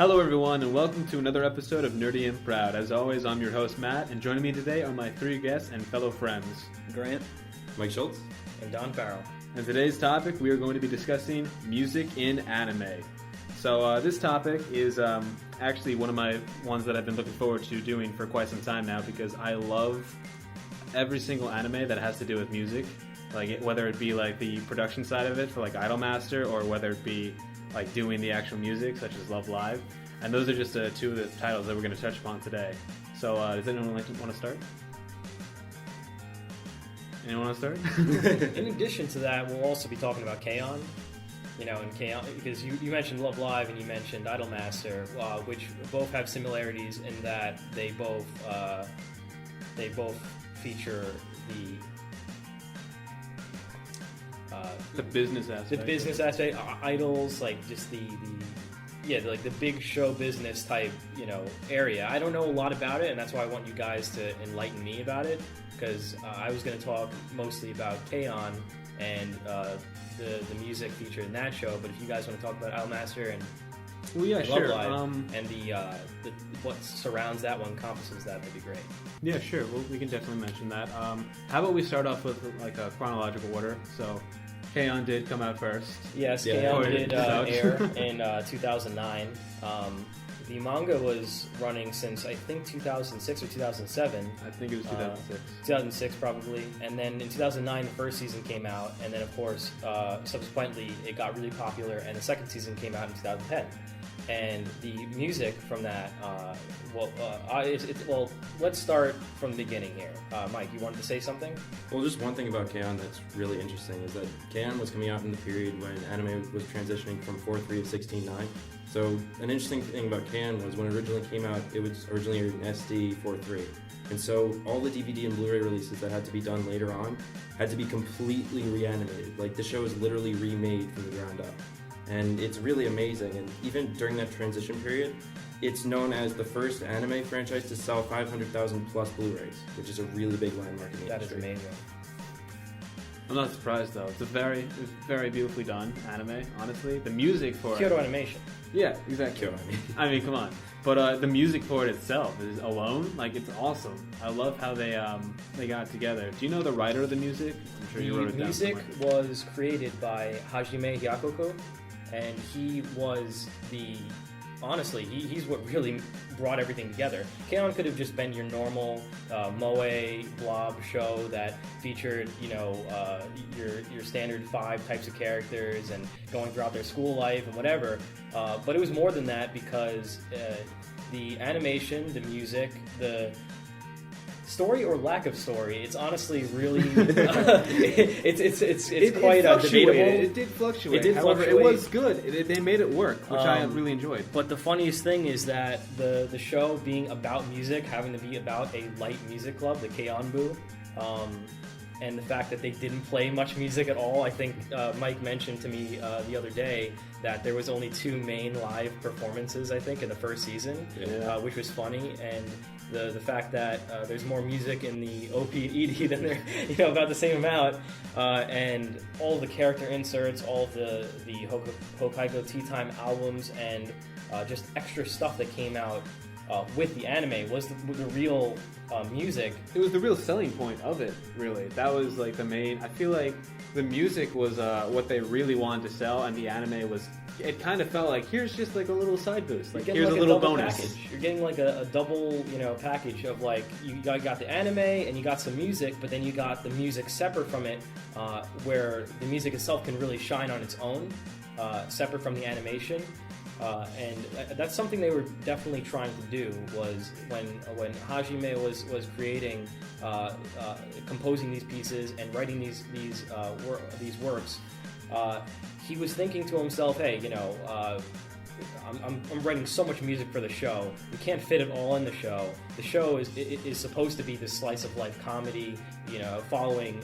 Hello everyone, and welcome to another episode of Nerdy and Proud. As always, I'm your host Matt, and joining me today are my three guests and fellow friends. Grant, Mike Schultz, and Don Farrell. And today's topic, we are going to be discussing music in anime. So this topic is actually one of my ones that I've been looking forward to doing for quite some time now, because I love every single anime that has to do with music. Whether it be like the production side of it for like Idolmaster, or whether it be like doing the actual music, such as Love Live. And those are just two of the titles that we're going to touch upon today. So does anyone want to start? Anyone want to start? In addition to that, we'll also be talking about K-On! And K-On! Because you mentioned Love Live and you mentioned Idolmaster, which both have similarities in that they both feature the business aspect. The business aspect, idols, like just the big show business type, area. I don't know a lot about it, and that's why I want you guys to enlighten me about it, because I was going to talk mostly about K-On! And the music featured in that show. But if you guys want to talk about Idolmaster and Love Live and the what surrounds that one, encompasses that'd be great. Yeah, sure. Well, we can definitely mention that. How about we start off with like a chronological order? So, K-On! Did come out first. Yes, K-On! Did air in 2009. The manga was running since, I think, 2006 or 2007. I think it was 2006. 2006, probably. And then in 2009, the first season came out. And then, of course, subsequently, it got really popular. And the second season came out in 2010. And the music from that, let's start from the beginning here. Mike, you wanted to say something? Well, just one thing about K-On! That's really interesting is that K-On! Was coming out in the period when anime was transitioning from 4.3 to 16.9. So an interesting thing about K-On! Was when it originally came out, it was originally an SD 4.3. And so all the DVD and Blu-ray releases that had to be done later on had to be completely reanimated. Like, the show is literally remade from the ground up. And it's really amazing. And even during that transition period, it's known as the first anime franchise to sell 500,000 plus Blu-rays, which is a really big landmark in the industry. That is amazing. I'm not surprised though. It's very beautifully done anime. Honestly, the music for Kyoto Animation. Yeah, exactly. I mean, come on. But the music for it itself is alone, like, it's awesome. I love how they got it together. Do you know the writer of the music? I'm sure you wrote it down. The music was created by Hajime Hyakoko, and he was he's what really brought everything together. K-On! Could have just been your normal moe blob show that featured, your standard 5 types of characters and going throughout their school life and whatever. But it was more than that, because the animation, the music, the story or lack of story, it's honestly really it's quite debatable. It did fluctuate. However, it was good. They made it work, which I really enjoyed. But the funniest thing is that the show being about music, having to be about a light music club, the K-On! Boo, and the fact that they didn't play much music at all. I think Mike mentioned to me the other day that there was only 2 main live performances, I think, in the first season, which was funny. And the fact that there's more music in the OP and ED than there, about the same amount, and all the character inserts, all of the Hokkaido Tea Time albums, and just extra stuff that came out with the anime was the real music. It was the real selling point of it, really. That was like the main. I feel like the music was what they really wanted to sell, and the anime was. It kind of felt like, here's just like a little side boost. Like, here's a little bonus. Package. You're getting like a double, package of, like, you got the anime and you got some music, but then you got the music separate from it, where the music itself can really shine on its own, separate from the animation. And that's something they were definitely trying to do, was when Hajime was creating, composing these pieces and writing these works. He was thinking to himself, hey, I'm writing so much music for the show. We can't fit it all in the show. The show is supposed to be this slice of life comedy, following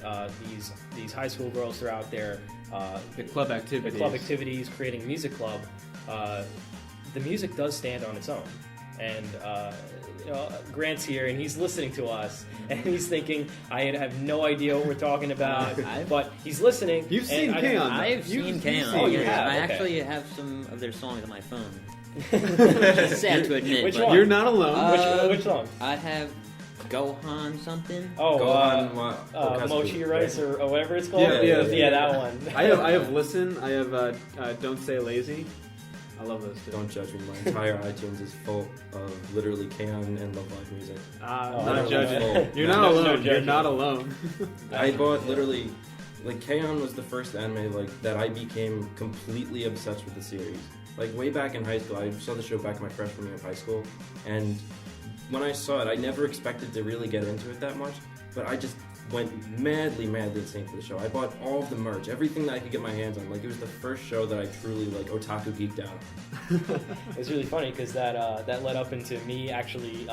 these high school girls throughout their the club activities, creating music club. The music does stand on its own, and Grant's here and he's listening to us and he's thinking, I have no idea what we're talking about, but he's listening. You've seen K-On! I've seen K-On! Oh, you have? I actually have some of their songs on my phone. It's sad to admit. Which but one? You're not alone. Which song? I have Gohan something. Oh, Okatsuki, Mochi Rice right? or whatever it's called. Yeah, that one. I have Listen. I have Don't Say Lazy. I love those two. Don't judge me. My entire iTunes is full of literally K-On and Love Live music. Not no, judging. no. You're not No alone. judging. You're not alone. I bought literally, like K-On was the first anime like that I became completely obsessed with the series. Like way back in high school, I saw the show back in my freshman year of high school, and when I saw it, I never expected to really get into it that much, but I just went madly insane for the show. I bought all of the merch, everything that I could get my hands on. Like it was the first show that I truly like otaku geeked out. It's really funny because that led up into me actually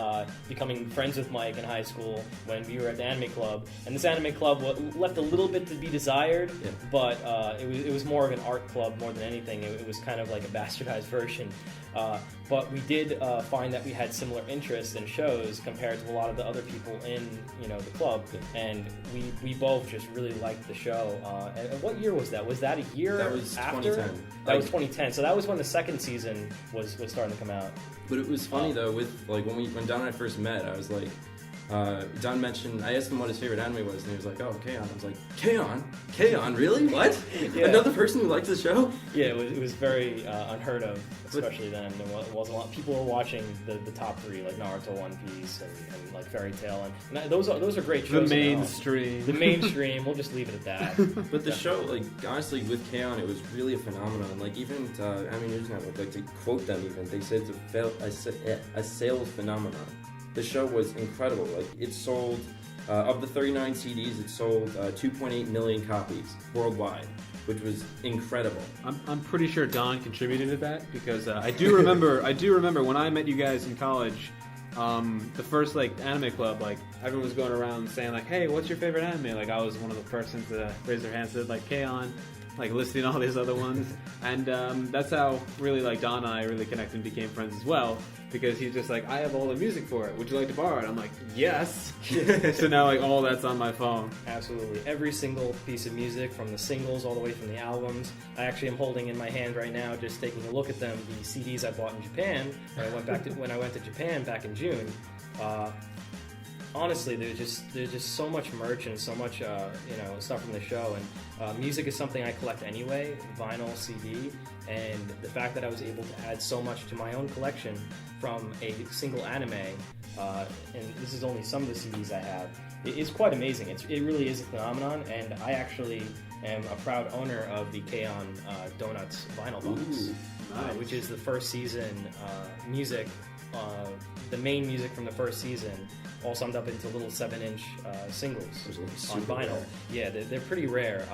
becoming friends with Mike in high school when we were at the anime club, and this anime club left a little bit to be desired, Yeah. but it was more of an art club more than anything. It was kind of like a bastardized version. But we did find that we had similar interests in shows compared to a lot of the other people in the club, and we both just really liked the show. And what year was that? Was that a year That was after? 2010. That was 2010. So that was when the second season was starting to come out. But it was funny though, with like when Don and I first met, I was like, Don mentioned, I asked him what his favorite anime was, and he was like, oh, K-On! I was like, K-On! K-On! Really? What? Yeah. Another person who likes the show? Yeah, it was very unheard of, especially then. There wasn't a lot. People were watching the top three, like Naruto, One Piece, and like Fairy Tail, and those are great The shows. mainstream. The mainstream. We'll just leave it at that. But the show, like, honestly, with K-On! It was really a phenomenon. Like, even Anime News Network, like, to quote them even, they said it's a sales phenomenon. The show was incredible. Like, it sold, of the 39 CDs, it sold 2.8 million copies worldwide, which was incredible. I'm pretty sure Don contributed to that because I do remember when I met you guys in college. The first like anime club, like everyone was going around saying like, "Hey, what's your favorite anime?" Like I was one of the persons to raise their hand, said like K-On!, like listing all these other ones, and that's how really like Don and I really connected and became friends as well. Because he's just like, I have all the music for it. Would you like to borrow it? I'm like, yes. So now like all that's on my phone. Absolutely. Every single piece of music, from the singles all the way from the albums. I actually am holding in my hand right now, just taking a look at them, the CDs I bought in Japan when I went to Japan back in June. Honestly, there's just so much merch and so much stuff from the show, and music is something I collect anyway, vinyl, CD, and the fact that I was able to add so much to my own collection from a single anime, and this is only some of the CDs I have, it's quite amazing. It really is a phenomenon, and I actually am a proud owner of the K-On! Donuts vinyl box, Nice. which is the first season music. The main music from the first season, all summed up into little 7-inch singles on vinyl. Rare. Yeah, they're pretty rare.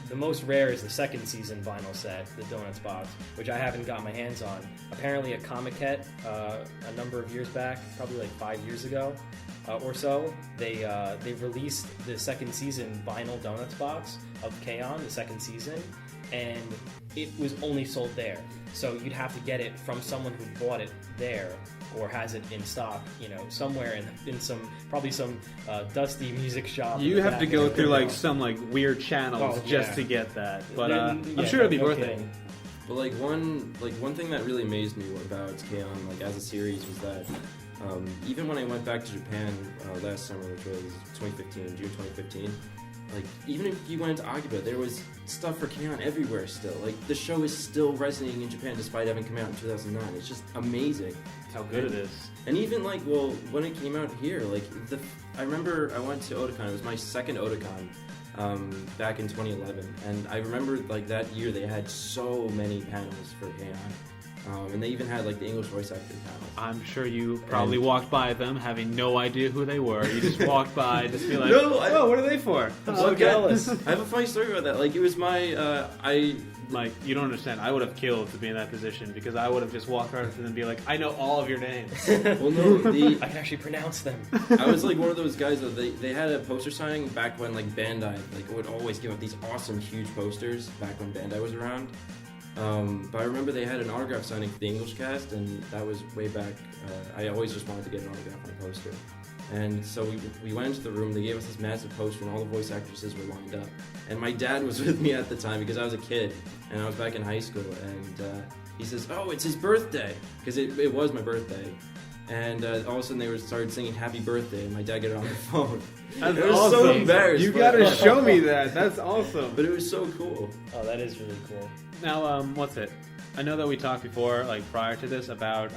The most rare is the second season vinyl set, the Donuts box, which I haven't got my hands on. Apparently at Comic-Con a number of years back, probably like 5 years ago or so, they released the second season vinyl Donuts box of K-On!, the second season, and it was only sold there. So you'd have to get it from someone who bought it there or has it in stock, somewhere in some dusty music shop. You have to go through like some like weird channels just to get that. But I'm sure it'll be worth it. But like one thing that really amazed me about K-On! Like as a series was that even when I went back to Japan last summer, which was June 2015, like even if you went into Akiba, there was stuff for K-On! Everywhere still. Like the show is still resonating in Japan despite having come out in 2009. It's just amazing How good it is. And even like, well, when it came out here, like I remember I went to Otakon. It was my second Otakon back in 2011, and I remember like that year they had so many panels for K-On! And they even had like the English voice actor panel. I'm sure you probably walked by them having no idea who they were. You just walked by, just be like, No, "Oh, what are they for?" I'm so jealous. I have a funny story about that. Like it was my Like, you don't understand. I would have killed to be in that position because I would have just walked right up to them and be like, "I know all of your names." well, no, I can actually pronounce them. I was like one of those guys that they had a poster signing back when like Bandai would always give out these awesome huge posters back when Bandai was around. But I remember they had an autograph signing for the English cast, and that was way back. I always just wanted to get an autograph on a poster. And so we went into the room, they gave us this massive poster, and all the voice actresses were lined up. And my dad was with me at the time because I was a kid, and I was back in high school, and he says, "Oh, it's his birthday," because it was my birthday. And all of a sudden they started singing "Happy Birthday," and my dad got it on the phone. That's I was awesome. so embarrassed. You but- gotta show me that. That's awesome. But it was so cool. Oh, that is really cool. Now, what's it? I know that we talked before, like prior to this, about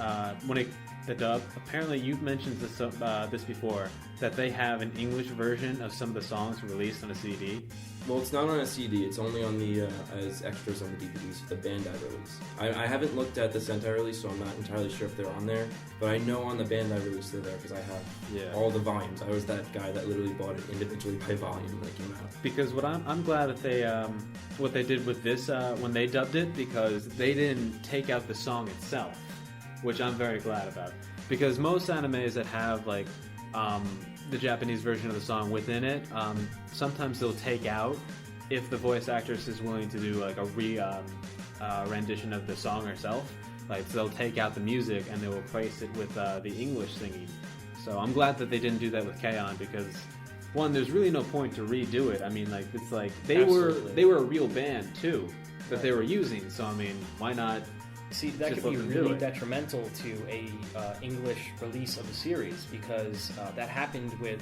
the dub. Apparently, you've mentioned this before, that they have an English version of some of the songs released on a CD. Well, it's not on a CD. It's only on the as extras on the DVDs, the Bandai release. I haven't looked at the Sentai release, so I'm not entirely sure if they're on there. But I know on the Bandai release they're there because I have all the volumes. I was that guy that literally bought it individually by volume when it came out. Because I'm glad that they what they did with this when they dubbed it, because they didn't take out the song itself, which I'm very glad about. Because most animes that have like the Japanese version of the song within it, sometimes they'll take out, if the voice actress is willing to do like a rendition of the song herself, like they'll take out the music and they'll replace it with the English singing. So I'm glad that they didn't do that with K-On! Because one, there's really no point to redo it. I mean, like it's like they were a real band too that they were using. So I mean, why not? See, that Just could be let them do really it. detrimental to a English release of the series, because that happened with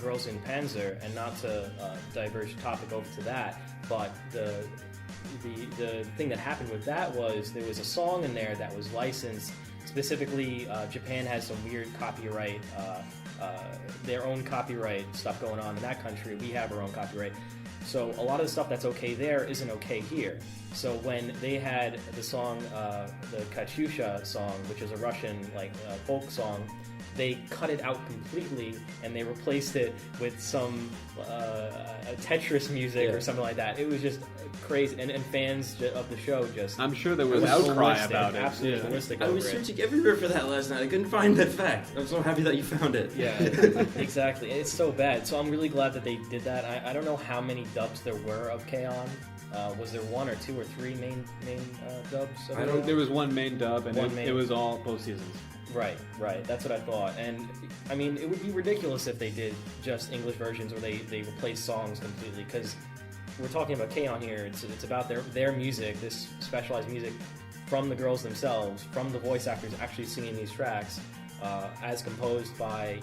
Girls in Panzer, and not to diverge the topic over to that, but the thing that happened with that was there was a song in there that was licensed. Specifically, Japan has some weird copyright, their own copyright stuff going on in that country. We have our own copyright. So a lot of the stuff that's okay there isn't okay here. So when they had the song, the Katyusha song, which is a Russian folk song, they cut it out completely and they replaced it with some Tetris music or something like that. It was just crazy, and fans of the show just... I'm sure there was outcry about it. Absolutely ballistic I was over it. searching everywhere for that last night. I couldn't find that fact. I'm so happy that you found it. Yeah, exactly. It's so bad. So I'm really glad that they did that. I don't know how many dubs there were of K-On! Was there one or two or three main dubs? Of K-On? There was one main dub, and One it was all both seasons. Right. That's what I thought. And I mean, it would be ridiculous if they did just English versions or they replaced songs completely, because we're talking about K-On! Here. It's about their music, this specialized music from the girls themselves, from the voice actors actually singing these tracks, as composed by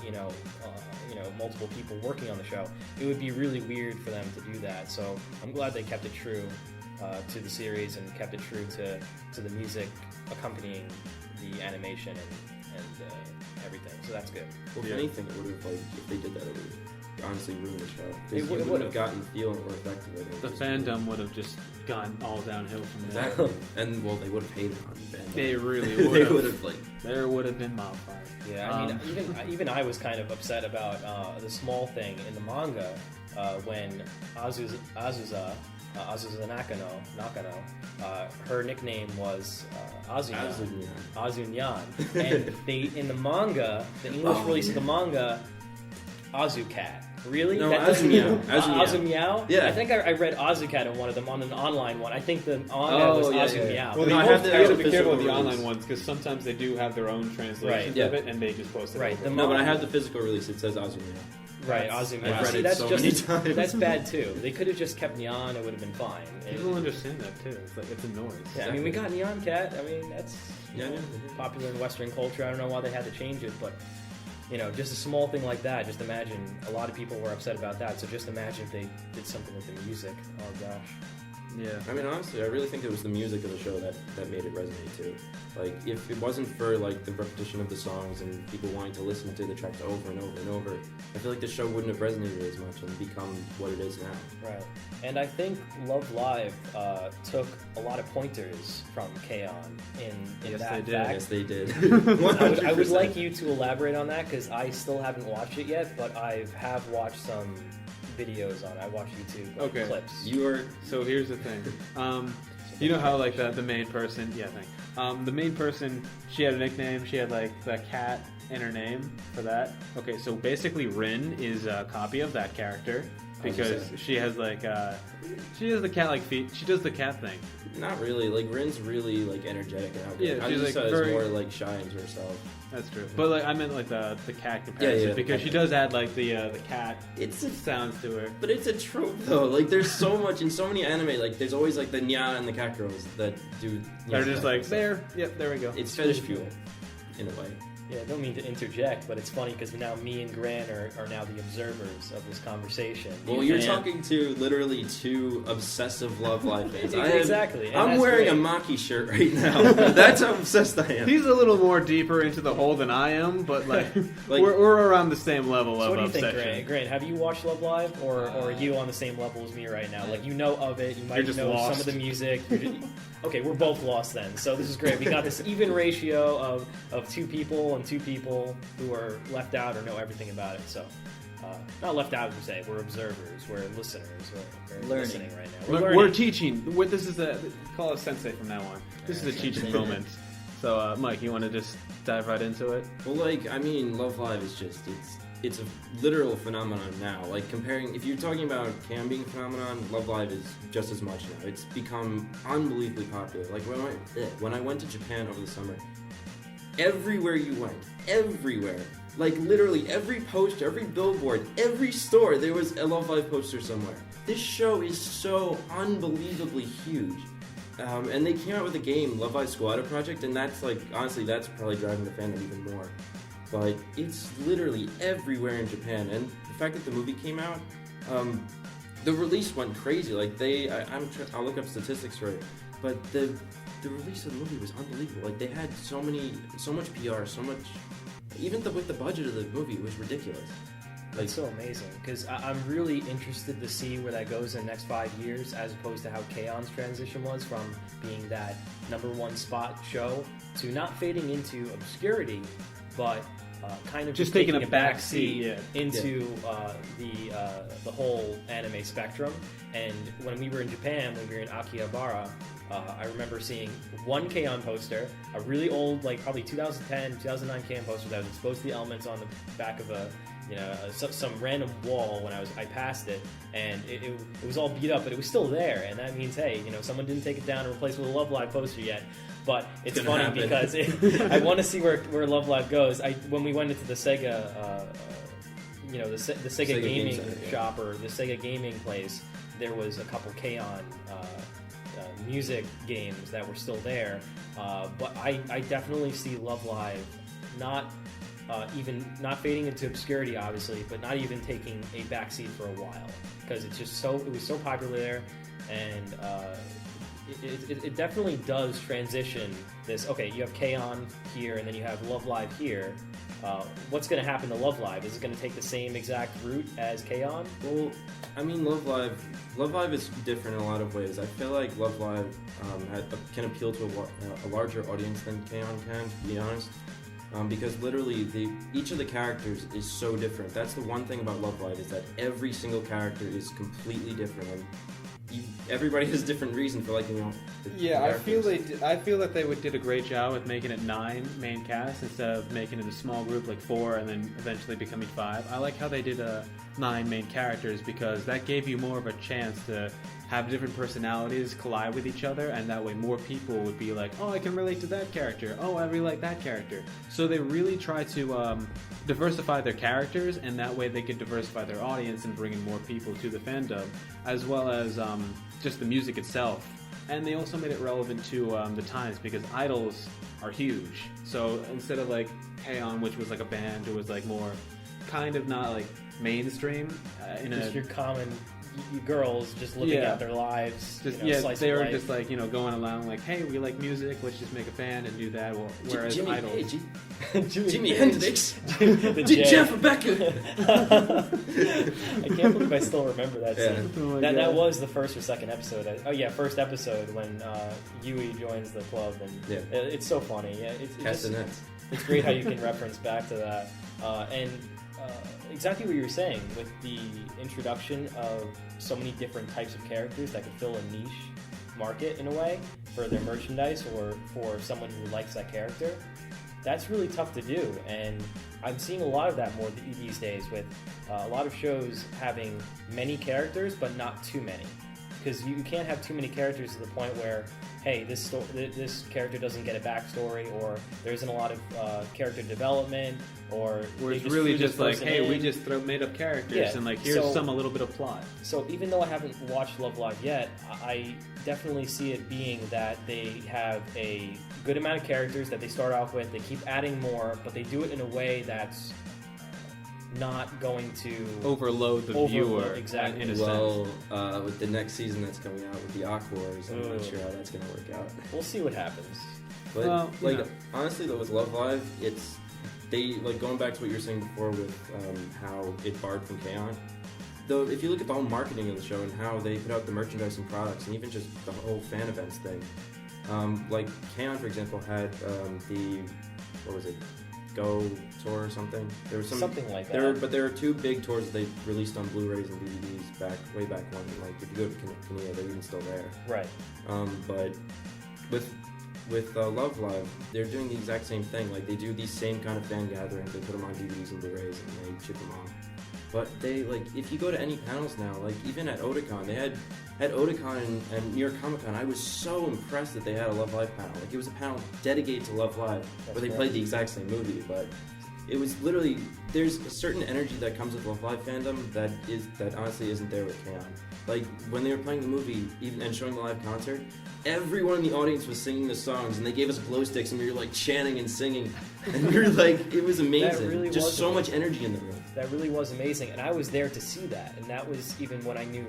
multiple people working on the show. It would be really weird for them to do that. So I'm glad they kept it true to the series and kept it true to the music accompanying the animation and everything. So that's good. Well, if anything, it would have, if they did that, it would have honestly ruined the show. It Because you would wouldn't have. have gotten the feel or effect of it. The fandom would have just gone all downhill from there. Exactly. And, well, they would have hated on Bandai. They really They would would have. have, There would have been wildfire. Yeah, I mean, even I was kind of upset about the small thing in the manga when Azusa Nakano, her nickname was Azunyan. And they, in the manga, the English release of the manga, Azucat. Really? No, That doesn't Azumeow. even- Azumeow? Yeah. I think I read Azucat in one of them, on an online one. I think the manga was Azumeow. Well, No, I you have the have to actual be careful with the physical online release. ones, because sometimes they do have their own translations Right. of it, and they just post it. Right. over. The No, but I have the physical release. It says Azumia. Right, I've Azumeow. read See, it that's so just many times. that's bad too. They could have just kept Neon; it would have been fine. People understand that too. It's like it's a noise. Yeah, I mean, we got Neon Cat. I mean, that's Yeah, yeah. popular in Western culture. I don't know why they had to change it, but just a small thing like that. Just imagine, a lot of people were upset about that. So just imagine if they did something with the music. Oh gosh. Yeah. I mean, honestly, I really think it was the music of the show that made it resonate too. Like, if it wasn't for the repetition of the songs and people wanting to listen to the tracks over and over and over, I feel like the show wouldn't have resonated as much and become what it is now. Right. And I think Love Live took a lot of pointers from K-On! in Yes, that they did. fact. Yes, they did. I would like you to elaborate on that, because I still haven't watched it yet, but I have watched some videos on it. I watched YouTube clips. You are. So here's the thing. You know how the main person? Yeah, the main person. She had a nickname. She had the cat in her name for that. Okay, so basically Rin is a copy of that character. because she has like she has the cat-like feet. She does the cat thing. Not really. Like Rin's really like energetic and outgoing. Yeah, she's like is very more like shy into herself. That's true. But like I meant like the cat comparison because she does add like the cat. It's a sounds to her. But it's a trope though. Like there's so much in so many anime. Like there's always like the nya and the cat girls that do. They're just like there. Yep, there we go. It's fetish fuel, in a way. Yeah, I don't mean to interject, but it's funny because now me and Grant are now the observers of this conversation. Well, you're talking to literally two obsessive Love Live fans. Exactly. I'm wearing a Maki shirt right now. That's how obsessed I am. He's a little more deeper into the hole than I am, but like, we're around the same level of obsession. What do you think, Grant? Have you watched Love Live, or are you on the same level as me right now? Like, you know of it, you might know some of the music. Okay, we're both lost then, so this is great. We got this even ratio of two people and two people who are left out or know everything about it. So, not left out, we say. We're observers. We're listeners. We're listening right now. We're teaching. This is call us sensei from now on. This is a teaching moment. So, Mike, you want to just dive right into it? Well, like, I mean, Love Live is just, it's a literal phenomenon now. Like, comparing, if you're talking about Cam being a phenomenon, Love Live is just as much now. It's become unbelievably popular. Like, when I went to Japan over the summer, everywhere you went, everywhere, like literally every poster, every billboard, every store, there was a Love Live poster somewhere. This show is so unbelievably huge. And they came out with a game, Love Live Squatter Project, and that's like, honestly, that's probably driving the fandom even more. But it's literally everywhere in Japan, and the fact that the movie came out, the release went crazy. Like I'll look up statistics for it, but the release of the movie was unbelievable. Like they had so much PR, so much, even with the budget of the movie, it was ridiculous. Like, it's so amazing, because I'm really interested to see where that goes in the next 5 years, as opposed to how K-on's transition was from being that #1 spot show to not fading into obscurity, but kind of just taking a back seat into the whole anime spectrum. And when we were in Japan, when we were in Akihabara, I remember seeing one K-on poster, a really old, like probably 2010, 2009 K-on poster that was exposed to the elements on the back of some random wall when I passed it, and it was all beat up, but it was still there, and that means, hey, someone didn't take it down and replace it with a Love Live poster yet. But it's funny because I want to see where Love Live goes. When we went into the Sega, the Sega gaming shop or the Sega gaming place, there was a couple K-on music games that were still there. But I definitely see Love Live not fading into obscurity, obviously, but not even taking a backseat for a while, because it was so popular there, and it definitely does transition this. Okay, you have K-on here, and then you have Love Live here. What's going to happen to Love Live? Is it going to take the same exact route as K-on? Well, I mean, Love Live is different in a lot of ways. I feel like Love Live can appeal to a larger audience than K-on can, to be honest. Because literally, each of the characters is so different. That's the one thing about Love Live, is that every single character is completely different, and everybody has a different reason for liking them. I feel that they did a great job with making it 9 main casts instead of making it a small group like 4 and then eventually becoming 5. I like how they did 9 main characters, because that gave you more of a chance to have different personalities collide with each other, and that way more people would be like, oh, I can relate to that character, oh, I really like that character. So they really try to diversify their characters, and that way they could diversify their audience and bring in more people to the fandom, as well as just the music itself. And they also made it relevant to the times, because idols are huge. So instead of like K-on, which was like a band who was like more kind of not like mainstream, just your common girls just looking at their lives. They were just like going along like, hey, we like music, let's just make a band and do that. Well, whereas idols, Jimi Hendrix, Jeff Becker. I can't believe I still remember that scene. Oh that was the first or second episode. First episode when Yui joins the club, and it's so funny. Yeah, it's great how you can reference back to that, and exactly what you were saying with the introduction of so many different types of characters that could fill a niche market in a way for their merchandise or for someone who likes that character. that's really tough to do, and I'm seeing a lot of that more these days with a lot of shows having many characters but not too many, because you can't have too many characters to the point where, hey, this character doesn't get a backstory, or there isn't a lot of character development, or Where it's just really threw this just like, person hey, we in. just made up characters, Yeah, and like here's so- some a little bit of plot. So even though I haven't watched Love Live yet, I definitely see it being that they have a good amount of characters that they start off with. They keep adding more, but they do it in a way that's not going to Overload the viewer, exactly. in a Well, sense. with the next season that's coming out with the Aqua Wars, I'm not Ooh. sure how that's going to work out. We'll see what happens. But Well, like yeah. honestly, though, with Love Live, it's they like going back to what you were saying before with how it borrowed from K-On! Though, if you look at the whole marketing of the show and how they put out the merchandise and products, and even just the whole fan events thing, like K-On!, for example, had the what was it, Go tour or something? There was Something like that. But there are two big tours that they released on Blu-rays and DVDs way back when. Like if you go to Kinea, they're even still there. Right. But with Love Live, they're doing the exact same thing. Like they do these same kind of fan gatherings. They put them on DVDs and Blu-rays and they ship them off. But they like if you go to any panels now, like even at Otakon, they had Otakon and New York Comic Con. I was so impressed that they had a Love Live panel. Like it was a panel dedicated to Love Live, where they played the exact same movie. But it was literally there's a certain energy that comes with Love Live fandom that honestly isn't there with K-On! Like when they were playing the movie even and showing the live concert, everyone in the audience was singing the songs, and they gave us glow sticks, and we were like chanting and singing, and we were like, it was amazing. really Just was so amazing. much energy in the room. That really was amazing, and I was there to see that, and that was even when I knew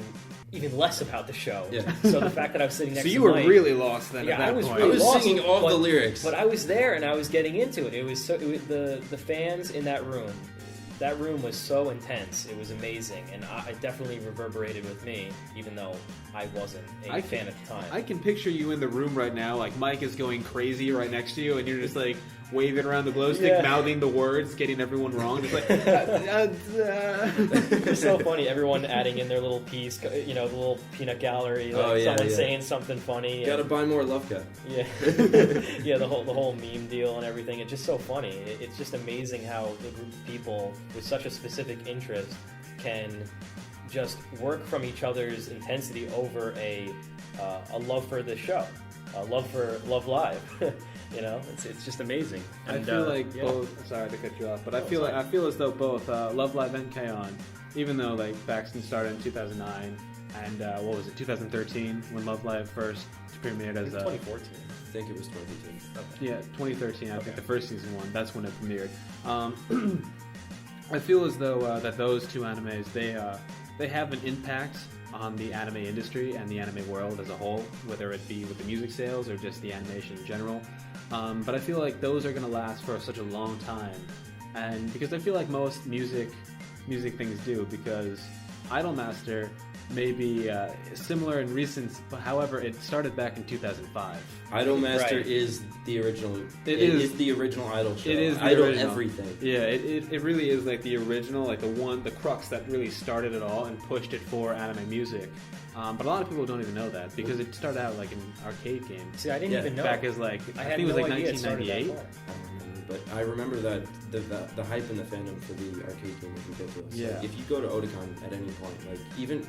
even less about the show. Yeah. So the fact that I was sitting next So to you were Mike, really lost then Yeah, at that I was point. I really was lost, singing all but- the lyrics. But I was there and I was getting into it. It was so the fans in that room. That room was so intense. It was amazing, and it definitely reverberated with me, even though I wasn't a fan at the time. I can picture you in the room right now, like Mike is going crazy right next to you, and you're just like waving around the glow stick, Yeah. mouthing the words, getting everyone wrong. Just like, It's so funny. Everyone adding in their little piece, the little peanut gallery. Like Oh, yeah, someone yeah. saying something funny. Gotta and- buy more Lovka. Yeah, yeah. The whole meme deal and everything. It's just so funny. It's just amazing how a group of people with such a specific interest can just work from each other's intensity over a love for the show, a love for Love Live. It's just amazing. I And, feel like yeah. both. Sorry to cut you off, but I No, feel it's like I feel as though both Love Live and K-On!, even though like Baxton started in 2009 and what was it, 2013 when Love Live first premiered as a 2014. I think it was 2015. Yeah, 2013. I Okay. think the first season one. That's when it premiered. I feel as though that those two animes they have an impact on the anime industry and the anime world as a whole, whether it be with the music sales or just the animation in general. But I feel like those are going to last for such a long time, and because I feel like most music things do, because Idolmaster may be similar in recent, but however, it started back in 2005. Idolmaster Right. is the original. It is. It's the original Idol show. It is the Idol original. everything. Yeah, it really is like the original, like the crux that really started it all and pushed it for anime music. But a lot of people don't even know that because it started out like an arcade game. See, I didn't Yeah, even know. Back as like I I had think it was no like idea it started that 1998. far. I don't remember, but I remember that the hype in the fandom for the arcade game was ridiculous. Yeah. Like, if you go to Otakon at any point, like even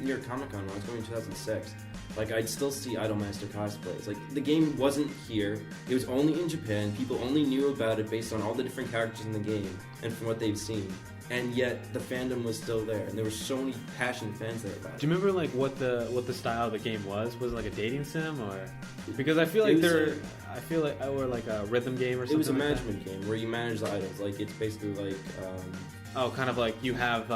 near Comic Con when I was going in 2006, like I'd still see Idolmaster cosplays. Like the game wasn't here; it was only in Japan. People only knew about it based on all the different characters in the game and from what they've seen. And yet the fandom was still there, and there were so many passionate fans there about it. Do you remember like what the style of the game was? Was it like a dating sim or? Because I feel like or like a rhythm game or something. It was a like that. management game where you manage the idols. Like it's basically like Oh, kind of like you have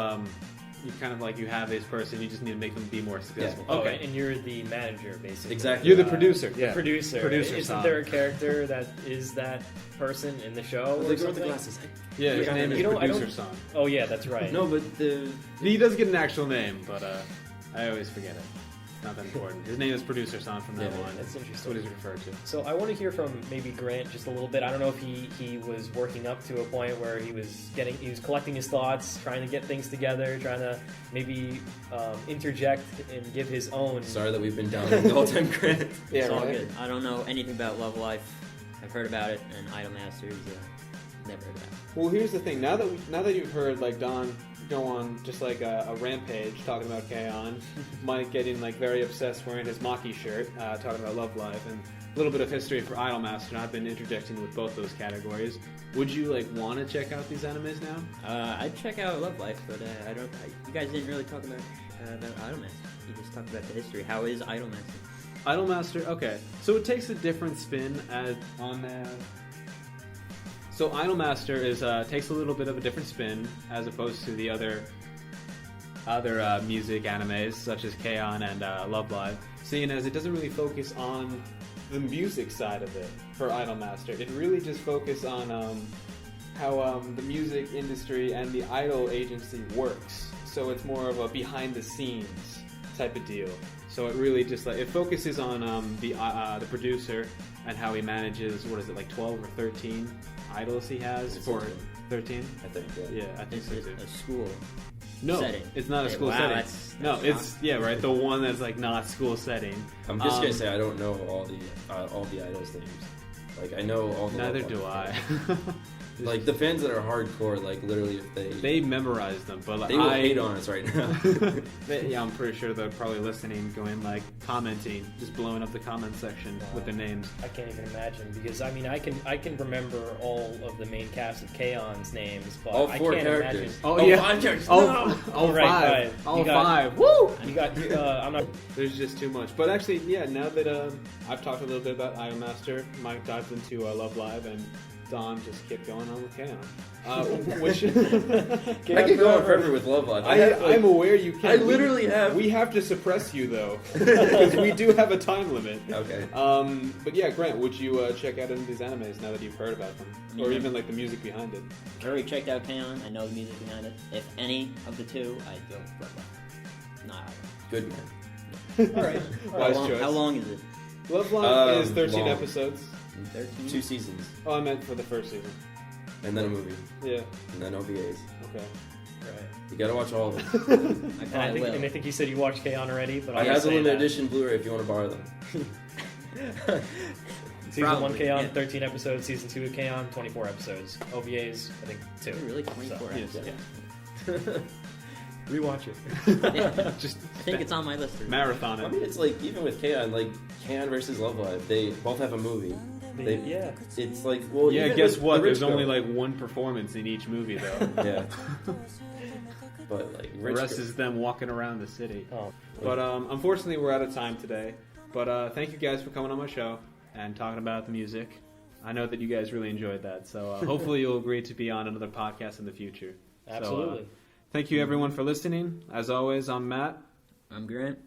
you have this person. You just need to make them be more successful. Oh, Okay. and you're the manager, basically. Exactly. You're the producer. Yeah. Producer. Producer Isn't song. there a character that is that person in the show? the or girl with the something? glasses. Yeah, his Yeah, name is you know, I Producer don't- Song. Oh yeah, that's right. No, but the He does get an actual name, but I always forget it. It's not that important. His name is Producer Song from now Yeah, on. that's That's interesting. what he's referred to. So I want to hear from maybe Grant just a little bit. I don't know if he was working up to a point where he was collecting his thoughts, trying to get things together, trying to maybe interject and give his own. sorry that we've been down the whole time, Grant. It's all good. I don't know anything about Love Life. I've heard about it, and Idolmaster is never heard about it. Well, here's the thing. Now that you've heard like Don go on just like a rampage talking about K-On, Mike getting like very obsessed wearing his Maki shirt, talking about Love Live, and a little bit of history for Idolmaster, and I've been interjecting with both those categories. Would you like want to check out these animes now? I'd check out Love Life, but you guys didn't really talk about Idolmaster. You just talked about the history. How is Idolmaster? Idolmaster, okay. So it takes a different spin on that. So Idolmaster takes a little bit of a different spin as opposed to the other music animes such as K-On and Love Live, seeing as it doesn't really focus on the music side of it for Idolmaster. It really just focuses on how the music industry and the idol agency works. So it's more of a behind the scenes type of deal. So it really just like it focuses on the producer and how he manages 12 or 13 idols he has for 13. I think. Yeah, I think so too. A school No, setting. it's not a school Wow, setting. that's No, it's right. The one that's like not school setting. I'm just gonna say I don't know all the idols names. Like I know all the. Neither do I. Like the fans that are hardcore, like literally, if They memorize them, but like, they will hate on us right now. Yeah, I'm pretty sure they're probably listening, going like commenting, just blowing up the comment section with their names. I can't even imagine because I mean I can remember all of the main cast of K-On's names, but All I four can't characters. imagine. Oh yeah, 5 characters. all Right, five, all you got- five. Woo! You got I'm not. There's just too much. But actually, yeah, now that I've talked a little bit about Idolmaster, Mike dived into Love Live, and Don just kept going on with K-On. Which I could go on forever with Love Live. I'm aware you can. I literally have. We have to suppress you though, because we do have a time limit. Okay. But yeah, Grant, would you check out any of these animes now that you've heard about them, or even like the music behind it? I already checked out K-On. I know the music behind it. If any of the two, I'd go with Love Life. Not Idol. Good man. All right, How wise long, choice. how long is it? Love Live is 13 long. episodes. 13? 2 seasons, Oh, I meant for the first season. and then a movie, Yeah. and then OVAs. Okay. Right. You gotta watch all of them. I And I probably think will. and I think you said you watched K-On already, but I I'm have just the saying limited that. edition Blu-ray if you want to borrow them. Season Probably, 1 K-On, yeah. 13 episodes. Season 2 of K-On, 24 episodes. OVAs, I think 2. Really? 24 So, Yes. episodes? Rewatch it. Yeah. Just I think it's on my list. marathon I it. mean, it's like even with K-On, like K-On versus Love Live, they both have a movie. They- yeah. It's like, well, Yeah, even guess with what? the There's Rich only Girl- like one performance in each movie, though. yeah. But like The Rich rest Girl- is them walking around the city. Oh, But unfortunately, we're out of time today. But thank you guys for coming on my show and talking about the music. I know that you guys really enjoyed that, so hopefully you'll agree to be on another podcast in the future. absolutely. So, thank you everyone for listening. As always, I'm Matt, I'm Grant.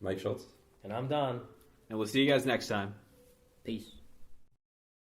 Mike Schultz. And I'm Don. and we'll see you guys next time. Peace.